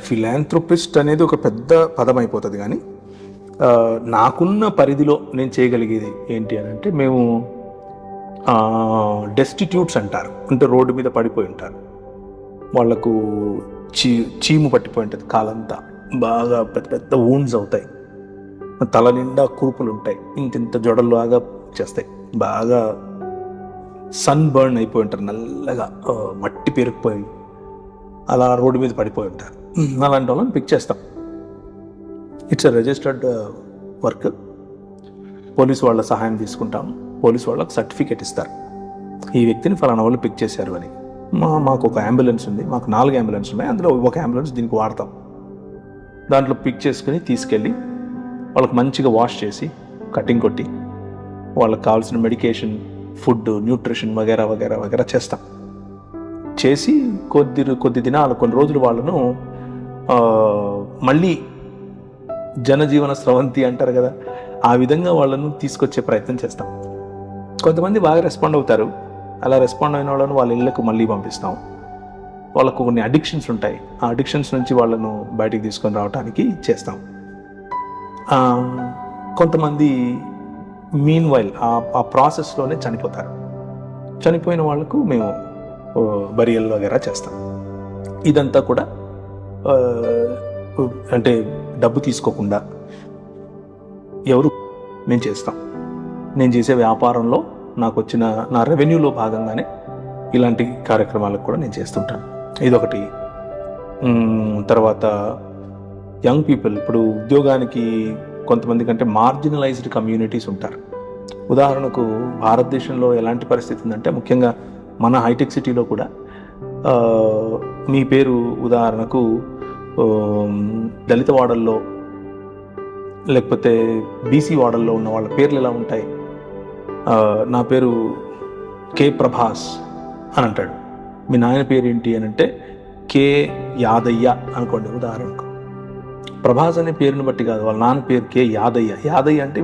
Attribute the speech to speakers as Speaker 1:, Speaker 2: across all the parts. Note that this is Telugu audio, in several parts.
Speaker 1: ఫిలాంథ్రోపిస్ట్ అనేది ఒక పెద్ద పదం అయిపోతుంది, కానీ నాకున్న పరిధిలో నేను చేయగలిగేది ఏంటి అని అంటే, మేము డెస్టిట్యూట్స్ అంటారు, అంటే రోడ్డు మీద పడిపోయి ఉంటారు, వాళ్లకు చీము పట్టిపోయి ఉంటుంది, కాలంతా బాగా పెద్ద పెద్ద వూండ్స్ అవుతాయి, తల నిండా కురుపులు ఉంటాయి, ఇంత జొడల్లాగా చేస్తాయి, బాగా సన్ బర్న్ అయిపోయి ఉంటారు, నల్లగా మట్టి పెరిగిపోయి అలా రోడ్డు మీద పడిపోయి ఉంటారు. అలాంటి వాళ్ళని పిక్ చేస్తాం. It's a registered work. Police వాళ్ళ సహాయం తీసుకుంటాం. పోలీసు వాళ్ళకి సర్టిఫికేట్ ఇస్తారు, ఈ వ్యక్తిని ఫలానా వాళ్ళు పిక్ చేశారు అని. మాకు ఒక అంబులెన్స్ ఉంది, మాకు 4 అంబులెన్స్ ఉన్నాయి, అందులో ఒక అంబులెన్స్ దీనికి వాడతాం. దాంట్లో పిక్ చేసుకుని తీసుకెళ్ళి వాళ్ళకి మంచిగా వాష్ చేసి కటింగ్ కొట్టి వాళ్ళకి కావాల్సిన మెడికేషన్, ఫుడ్, న్యూట్రిషన్ వగేరా వగేరా వగేరా చేస్తాం. చేసి కొద్ది దినాలు, కొన్ని రోజులు వాళ్ళను మళ్ళీ జనజీవన స్రవంతి అంటారు కదా, ఆ విధంగా వాళ్ళను తీసుకొచ్చే ప్రయత్నం చేస్తాం. కొంతమంది బాగా రెస్పాండ్ అవుతారు. అలా రెస్పాండ్ అయిన వాళ్ళను వాళ్ళ ఇళ్ళకు మళ్ళీ పంపిస్తాం. వాళ్ళకు కొన్ని అడిక్షన్స్ ఉంటాయి, ఆ అడిక్షన్స్ నుంచి వాళ్ళను బయటికి తీసుకొని రావడానికి చేస్తాం. కొంతమంది మీన్ వైల్ ఆ ప్రాసెస్లోనే చనిపోతారు. చనిపోయిన వాళ్ళకు మేము బరియల్ వగేరా చేస్తాం. ఇదంతా కూడా అంటే డబ్బు తీసుకోకుండా ఎవరు మేము చేస్తాం. నేను చేసే వ్యాపారంలో నాకు వచ్చిన నా రెవెన్యూలో భాగంగానే ఇలాంటి కార్యక్రమాలకు కూడా నేను చేస్తుంటాను. ఇదొకటి. తర్వాత యంగ్ పీపుల్, ఇప్పుడు ఉద్యోగానికి కొంతమంది కంటే మార్జినలైజ్డ్ కమ్యూనిటీస్ ఉంటారు. ఉదాహరణకు భారతదేశంలో ఎలాంటి పరిస్థితి ఉందంటే, ముఖ్యంగా మన హైటెక్ సిటీలో కూడా మీ పేరు ఉదాహరణకు దళిత వాడల్లో లేకపోతే బీసీ వాడల్లో ఉన్న వాళ్ళ పేర్లు ఎలా ఉంటాయి? నా పేరు కే ప్రభాస్ అని అంటాడు. మీ నాయన పేరు ఏంటి అని అంటే కే యాదయ్య అనుకోండి ఉదాహరణకు. ప్రభాస్ అనే పేరుని బట్టి కాదు, వాళ్ళ నాన్న పేరు కే యాదయ్య. యాదయ్య అంటే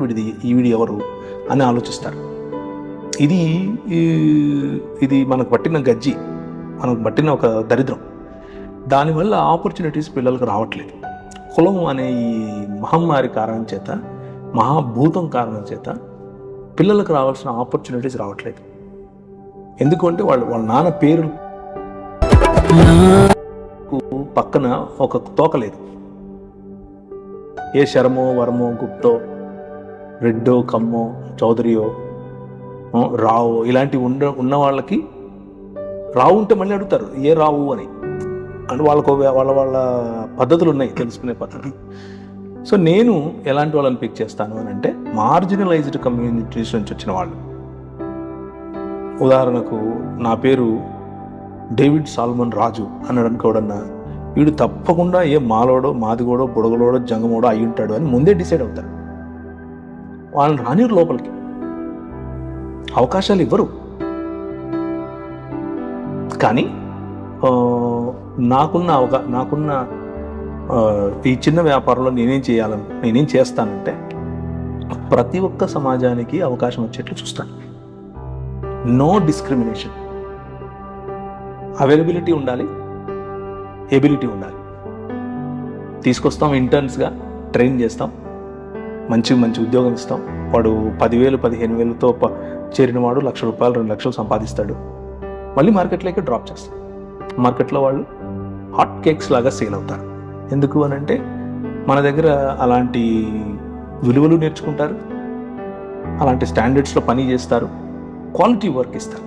Speaker 1: వీడి ఎవరు అని ఆలోచిస్తారు. ఇది మనకు పట్టిన గజ్జి, మనకు పట్టిన ఒక దరిద్రం. దానివల్ల ఆపర్చునిటీస్ పిల్లలకు రావట్లేదు. కులం అనే ఈ మహమ్మారి కారణం చేత, మహాభూతం కారణం చేత పిల్లలకు రావాల్సిన ఆపర్చునిటీస్ రావట్లేదు. ఎందుకంటే వాళ్ళ నాన్న పేరు పక్కన ఒక తోక లేదు. ఏ శరమో, వర్మో, గుప్తో, రెడ్డో, కమ్మో, చౌదరియో, రావు ఇలాంటివి ఉన్న వాళ్ళకి రావు ఉంటే మళ్ళీ అడుగుతారు ఏ రావు అని. అంటే వాళ్ళ పద్ధతులు ఉన్నాయి, తెలుసుకునే పద్ధతి. సో నేను ఎలాంటి వాళ్ళని పిక్ చేస్తాను అని అంటే, మార్జినలైజ్డ్ కమ్యూనిటీస్ నుంచి వచ్చిన వాళ్ళు. ఉదాహరణకు నా పేరు డేవిడ్ సాల్మన్ రాజు అన్నాడు అనుకోవడన్నా, వీడు తప్పకుండా ఏ మాలోడో, మాదిగోడో, బుడగలోడో, జంగమోడో అయి ఉంటాడు అని ముందే డిసైడ్ అవుతారు. వాళ్ళని రానిరు లోపలికి, అవకాశాలు ఇవ్వరు. కానీ నాకున్న ఈ చిన్న వ్యాపారంలో నేనేం చేస్తానంటే, ప్రతి ఒక్క సమాజానికి అవకాశం వచ్చేట్లు చూస్తాను. No discrimination. అవైలబిలిటీ ఉండాలి, ఎబిలిటీ ఉండాలి. తీసుకొస్తాం, ఇంటర్న్స్గా ట్రైన్ చేస్తాం, మంచి ఉద్యోగం ఇస్తాం. వాడు 10,000 15,000తో చేరిన వాడు ₹1,00,000 2,00,000 సంపాదిస్తాడు. మళ్ళీ మార్కెట్లోకి డ్రాప్ చేస్తాం. మార్కెట్లో వాళ్ళు హాట్ కేక్స్ లాగా సేల్ అవుతారు. ఎందుకు అని అంటే, మన దగ్గర అలాంటి విలువలు నేర్చుకుంటారు, అలాంటి స్టాండర్డ్స్లో పని చేస్తారు, క్వాలిటీ వర్క్ ఇస్తారు.